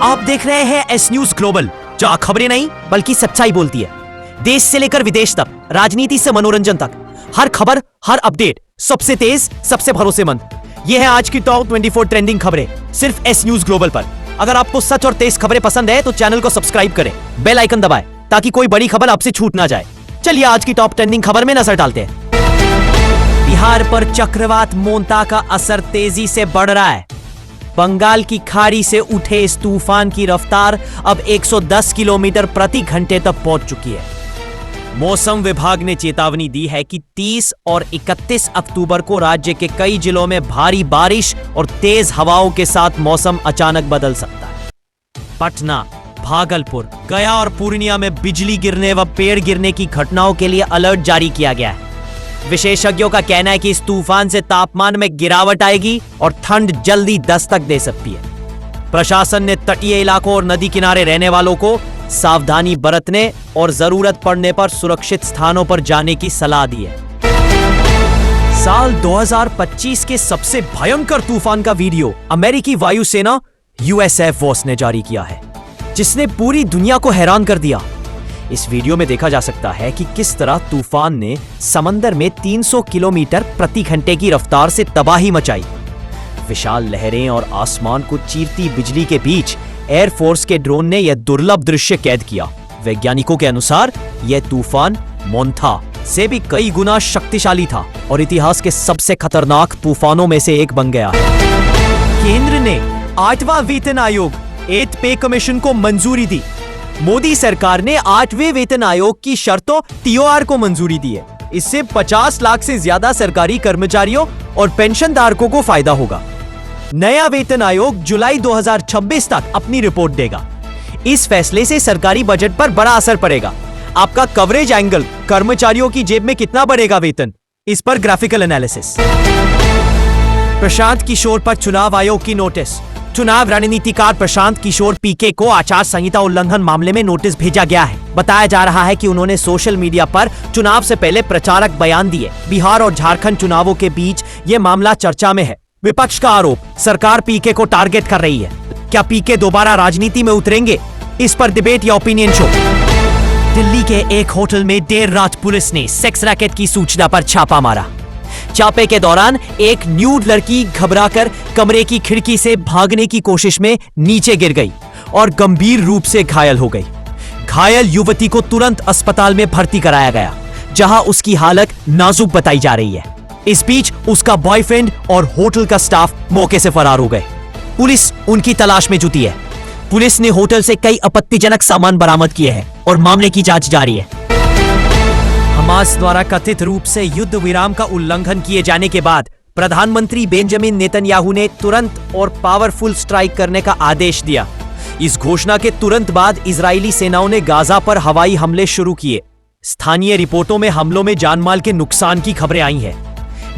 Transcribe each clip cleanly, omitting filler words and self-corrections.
आप देख रहे हैं एस न्यूज ग्लोबल, जहां खबरें नहीं बल्कि सच्चाई बोलती है। देश से लेकर विदेश तक, राजनीति से मनोरंजन तक, हर खबर, हर अपडेट सबसे तेज, सबसे भरोसेमंद। ये है आज की टॉप 24 ट्रेंडिंग खबरें सिर्फ एस न्यूज ग्लोबल पर। अगर आपको सच और तेज खबरें पसंद है तो चैनल को सब्सक्राइब करें, बेल आइकन दबाएं ताकि कोई बड़ी खबर आपसे छूट ना जाए। चलिए आज की टॉप ट्रेंडिंग खबर में नजर डालते हैं। बिहार पर चक्रवात मोंता का असर तेजी से बढ़ रहा है। बंगाल की खाड़ी से उठे इस तूफान की रफ्तार अब 110 किलोमीटर प्रति घंटे तक पहुंच चुकी है। मौसम विभाग ने चेतावनी दी है कि 30 और 31 अक्टूबर को राज्य के कई जिलों में भारी बारिश और तेज हवाओं के साथ मौसम अचानक बदल सकता है। पटना, भागलपुर, गया और पूर्णिया में बिजली गिरने व पेड़ गिरने की घटनाओं के लिए अलर्ट जारी किया गया है। विशेषज्ञों का कहना है कि इस तूफान से तापमान में गिरावट आएगी और ठंड जल्दी दस्तक दे सकती है। प्रशासन ने तटीय इलाकों और नदी किनारे रहने वालों को सावधानी बरतने और जरूरत पड़ने पर सुरक्षित स्थानों पर जाने की सलाह दी है। साल 2025 के सबसे भयंकर तूफान का वीडियो अमेरिकी वायुसेना यूएस एयर फोर्स ने जारी किया है, जिसने पूरी दुनिया को हैरान कर दिया। इस वीडियो में देखा जा सकता है कि किस तरह तूफान ने समंदर में 300 किलोमीटर प्रति घंटे की रफ्तार से तबाही मचाई। विशाल लहरें और आसमान को चीरती बिजली के बीच एयरफोर्स के ड्रोन ने यह दुर्लभ दृश्य कैद किया। वैज्ञानिकों के अनुसार यह तूफान मोंथा से भी कई गुना शक्तिशाली था और इतिहास के सबसे खतरनाक तूफानों में से एक बन गया। केंद्र ने 8वां वेतन आयोग 8th पे कमीशन को मंजूरी दी। मोदी सरकार ने 8वें वेतन आयोग की शर्तों TOR को मंजूरी दी है। इससे 50 लाख से ज्यादा सरकारी कर्मचारियों और पेंशनधारकों को फायदा होगा। नया वेतन आयोग जुलाई 2026 तक अपनी रिपोर्ट देगा। इस फैसले से सरकारी बजट पर बड़ा असर पड़ेगा। आपका कवरेज एंगल, कर्मचारियों की जेब में कितना बढ़ेगा वेतन, इस पर ग्राफिकल एनालिसिस। प्रशांत किशोर पर चुनाव आयोग की नोटिस। चुनाव रणनीतिकार प्रशांत किशोर PK को आचार संहिता उल्लंघन मामले में नोटिस भेजा गया है। बताया जा रहा है कि उन्होंने सोशल मीडिया पर चुनाव से पहले प्रचारक बयान दिए। बिहार और झारखंड चुनावों के बीच ये मामला चर्चा में है। विपक्ष का आरोप, सरकार PK को टारगेट कर रही है। क्या PK दोबारा राजनीति में उतरेंगे, इस पर डिबेट या ओपिनियन शो। दिल्ली के एक होटल में देर रात पुलिस ने सेक्स रैकेट की सूचना पर छापा मारा। छापे के दौरान एक न्यूड लड़की घबराकर कमरे की खिड़की से भागने की कोशिश में नीचे गिर गई और गंभीर रूप से घायल हो गई। घायल युवती को तुरंत अस्पताल में भर्ती कराया गया, जहां उसकी हालत नाजुक बताई जा रही है। इस बीच उसका बॉयफ्रेंड और होटल का स्टाफ मौके से फरार हो गए। पुलिस उनकी तलाश में जुटी है। पुलिस ने होटल से कई आपत्तिजनक सामान बरामद किए हैं और मामले की जांच जारी है। हमास द्वारा कथित रूप से युद्ध विराम का उल्लंघन किए जाने के बाद प्रधानमंत्री बेंजामिन नेतन्याहू ने तुरंत और पावरफुल स्ट्राइक करने का आदेश दिया। इस घोषणा के तुरंत बाद इजरायली सेनाओं ने गाजा पर हवाई हमले शुरू किए। स्थानीय रिपोर्टों में हमलों में जानमाल के नुकसान की खबरें आई हैं।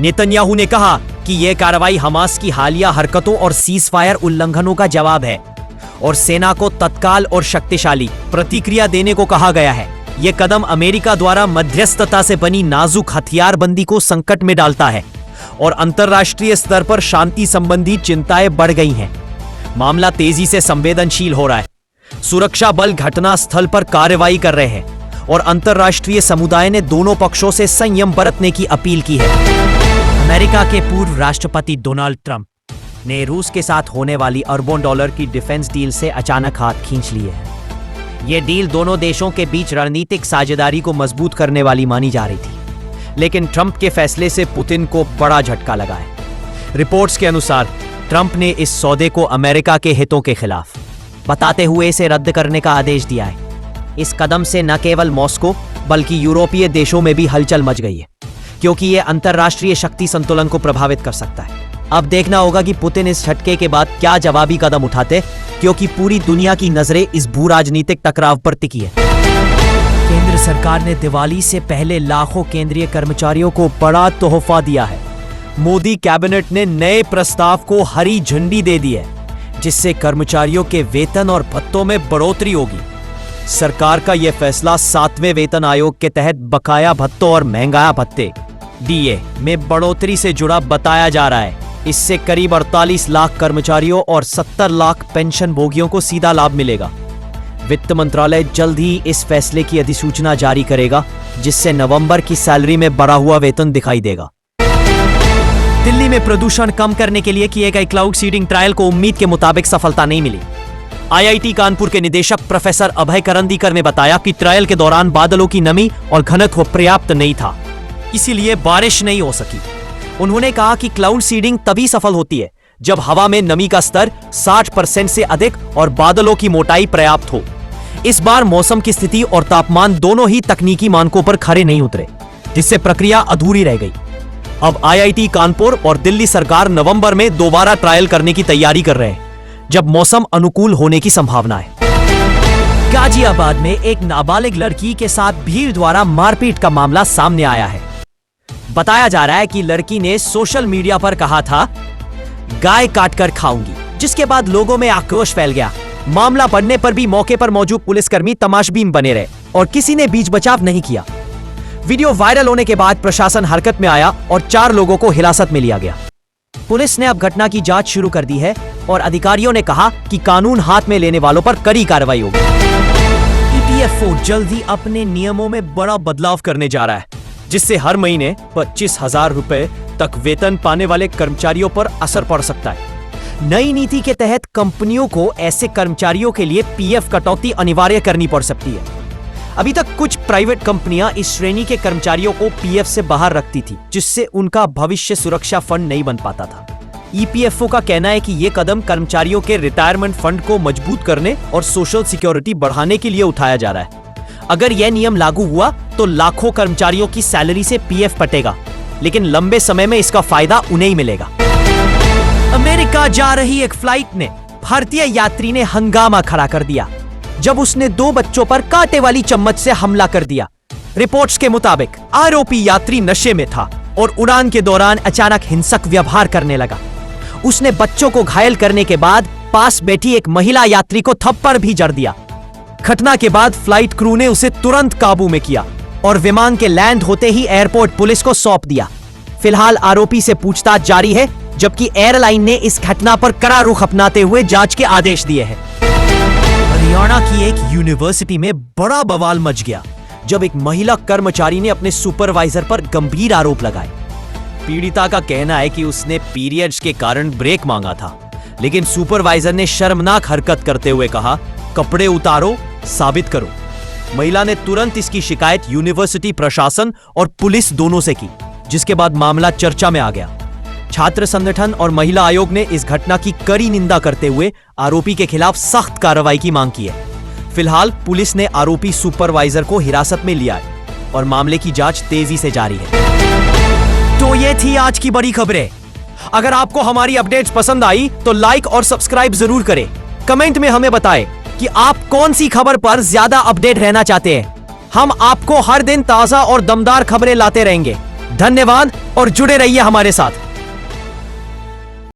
नेतन्याहू ने कहा कि यह कार्रवाई हमास की हालिया हरकतों और सीजफायर उल्लंघनों का जवाब है और सेना को तत्काल और शक्तिशाली प्रतिक्रिया देने को कहा गया है। यह कदम अमेरिका द्वारा मध्यस्थता से बनी नाजुक हथियारबंदी को संकट में डालता है और अंतर्राष्ट्रीय स्तर पर शांति संबंधी चिंताएं बढ़ गई हैं। मामला तेजी से संवेदनशील हो रहा है। सुरक्षा बल घटना स्थल पर कार्रवाई कर रहे हैं और अंतर्राष्ट्रीय समुदाय ने दोनों पक्षों से संयम बरतने की अपील की है। अमेरिका के पूर्व राष्ट्रपति डोनाल्ड ट्रंप ने रूस के साथ होने वाली अरबों डॉलर की डिफेंस डील से अचानक हाथ खींच लिए हैं। यह डील दोनों देशों के बीच रणनीतिक साझेदारी को मजबूत करने वाली मानी जा रही थी, लेकिन ट्रंप के फैसले से पुतिन को बड़ा झटका लगा है। रिपोर्ट्स के अनुसार ट्रंप ने इस सौदे को अमेरिका के हितों के खिलाफ बताते हुए इसे रद्द करने का आदेश दिया है। इस कदम से न केवल मॉस्को बल्कि यूरोपीय देशों में भी हलचल मच गई है, क्योंकि यह अंतर्राष्ट्रीय शक्ति संतुलन को प्रभावित कर सकता है। अब देखना होगा कि पुतिन इस झटके के बाद क्या जवाबी कदम उठाते, क्योंकि पूरी दुनिया की नजरें इस भू राजनीतिक टकराव पर टिकी है। केंद्र सरकार ने दिवाली से पहले लाखों केंद्रीय कर्मचारियों को बड़ा तोहफा दिया है। मोदी कैबिनेट ने नए प्रस्ताव को हरी झंडी दे दी है, जिससे कर्मचारियों के वेतन और भत्तों में बढ़ोतरी होगी। सरकार का यह फैसला 7वें वेतन आयोग के तहत बकाया भत्तों और महंगाया भत्ते DA में बढ़ोतरी से जुड़ा बताया जा रहा है। इससे करीब 48 लाख कर्मचारियों और 70 लाख पेंशन भोगियों को सीधा लाभ मिलेगा। वित्त मंत्रालय जल्द ही इस फैसले की अधिसूचना जारी करेगा, जिससे नवंबर की सैलरी में बढ़ा हुआ वेतन दिखाई देगा। दिल्ली में प्रदूषण कम करने के लिए किए गए क्लाउड सीडिंग ट्रायल को उम्मीद के मुताबिक सफलता नहीं मिली। आईआईटी कानपुर के निदेशक प्रोफेसर अभय करंदीकर ने बताया कि ट्रायल के दौरान बादलों की नमी और घनत्व पर्याप्त नहीं था, इसीलिए बारिश नहीं हो सकी। उन्होंने कहा कि क्लाउड सीडिंग तभी सफल होती है जब हवा में नमी का स्तर 60% से अधिक और बादलों की मोटाई पर्याप्त हो। इस बार मौसम की स्थिति और तापमान दोनों ही तकनीकी मानकों पर खरे नहीं उतरे, जिससे प्रक्रिया अधूरी रह गई। अब आईआईटी कानपुर और दिल्ली सरकार नवंबर में दोबारा ट्रायल करने की तैयारी कर रहे हैं, जब मौसम अनुकूल होने की संभावना है। गाजियाबाद में एक नाबालिग लड़की के साथ भीड़ द्वारा मारपीट का मामला सामने आया है। बताया जा रहा है कि लड़की ने सोशल मीडिया पर कहा था, गाय काटकर खाऊंगी, जिसके बाद लोगों में आक्रोश फैल गया। मामला बढ़ने पर भी मौके पर मौजूद पुलिसकर्मी तमाशबीन बने रहे और किसी ने बीच बचाव नहीं किया। वीडियो वायरल होने के बाद प्रशासन हरकत में आया और 4 लोगों को हिरासत में लिया गया। पुलिस ने अब घटना की जांच शुरू कर दी है और अधिकारियों ने कहा कि कानून हाथ में लेने वालों पर कड़ी कार्रवाई होगी। ईपीएफओ जल्द ही अपने नियमों में बड़ा बदलाव करने जा रहा है, जिससे हर महीने 25,000 रुपए तक वेतन पाने वाले कर्मचारियों पर असर पड़ सकता है। नई नीति के तहत कंपनियों को ऐसे कर्मचारियों के लिए पीएफ कटौती अनिवार्य करनी पड़ सकती है। अभी तक कुछ प्राइवेट कंपनियां इस श्रेणी के कर्मचारियों को पीएफ से बाहर रखती थी, जिससे उनका भविष्य सुरक्षा फंड नहीं बन पाता था। ईपीएफओ का कहना है कि यह कदम कर्मचारियों के रिटायरमेंट फंड को मजबूत करने और सोशल सिक्योरिटी बढ़ाने के लिए उठाया जा रहा है। अगर यह नियम लागू हुआ तो लाखों कर्मचारियों की सैलरी से पीएफ कटेगा, लेकिन लंबे समय में इसका फायदा उन्हें ही मिलेगा। अमेरिका जा रही एक फ्लाइट ने भारतीय यात्री ने हंगामा खड़ा कर दिया जब उसने 2 बच्चों पर कांटे वाली चम्मच से हमला कर दिया। रिपोर्ट्स के मुताबिक आरोपी यात्री नशे में था और उड़ान के दौरान अचानक हिंसक व्यवहार करने लगा। उसने बच्चों को घायल करने के बाद पास बैठी एक महिला यात्री को थप्पड़ भी जड़ दिया। घटना के बाद फ्लाइट क्रू ने उसे तुरंत काबू में किया और विमान के लैंड होते ही एयरपोर्ट पुलिस को सौंप दिया। फिलहाल आरोपी से पूछताछ जारी है, जबकि एयरलाइन ने इस घटना पर कड़ा रुख अपनाते हुए जांच के आदेश दिए हैं। हरियाणा की एक यूनिवर्सिटी में बड़ा बवाल मच गया जब एक महिला कर्मचारी ने अपने सुपरवाइजर पर गंभीर आरोप लगाए। पीड़िता का कहना है कि उसने पीरियड्स के कारण ब्रेक मांगा था, लेकिन सुपरवाइजर ने शर्मनाक हरकत करते हुए कहा, कपड़े उतारो, साबित करो। महिला ने तुरंत इसकी शिकायत यूनिवर्सिटी प्रशासन और पुलिस दोनों से की, जिसके बाद मामला चर्चा में आ गया। छात्र संगठन और महिला आयोग ने इस घटना की कड़ी निंदा करते हुए आरोपी के खिलाफ सख्त कार्रवाई की मांग की है। फिलहाल पुलिस ने आरोपी सुपरवाइजर को हिरासत में लिया है और मामले की जांच तेजी से जारी है। तो ये थी आज की बड़ी खबरें। अगर आपको हमारी अपडेट्स पसंद आई तो लाइक और सब्सक्राइब जरूर करें। कमेंट में हमें बताएं कि आप कौन सी खबर पर ज्यादा अपडेट रहना चाहते हैं। हम आपको हर दिन ताजा और दमदार खबरें लाते रहेंगे। धन्यवाद और जुड़े रहिए हमारे साथ।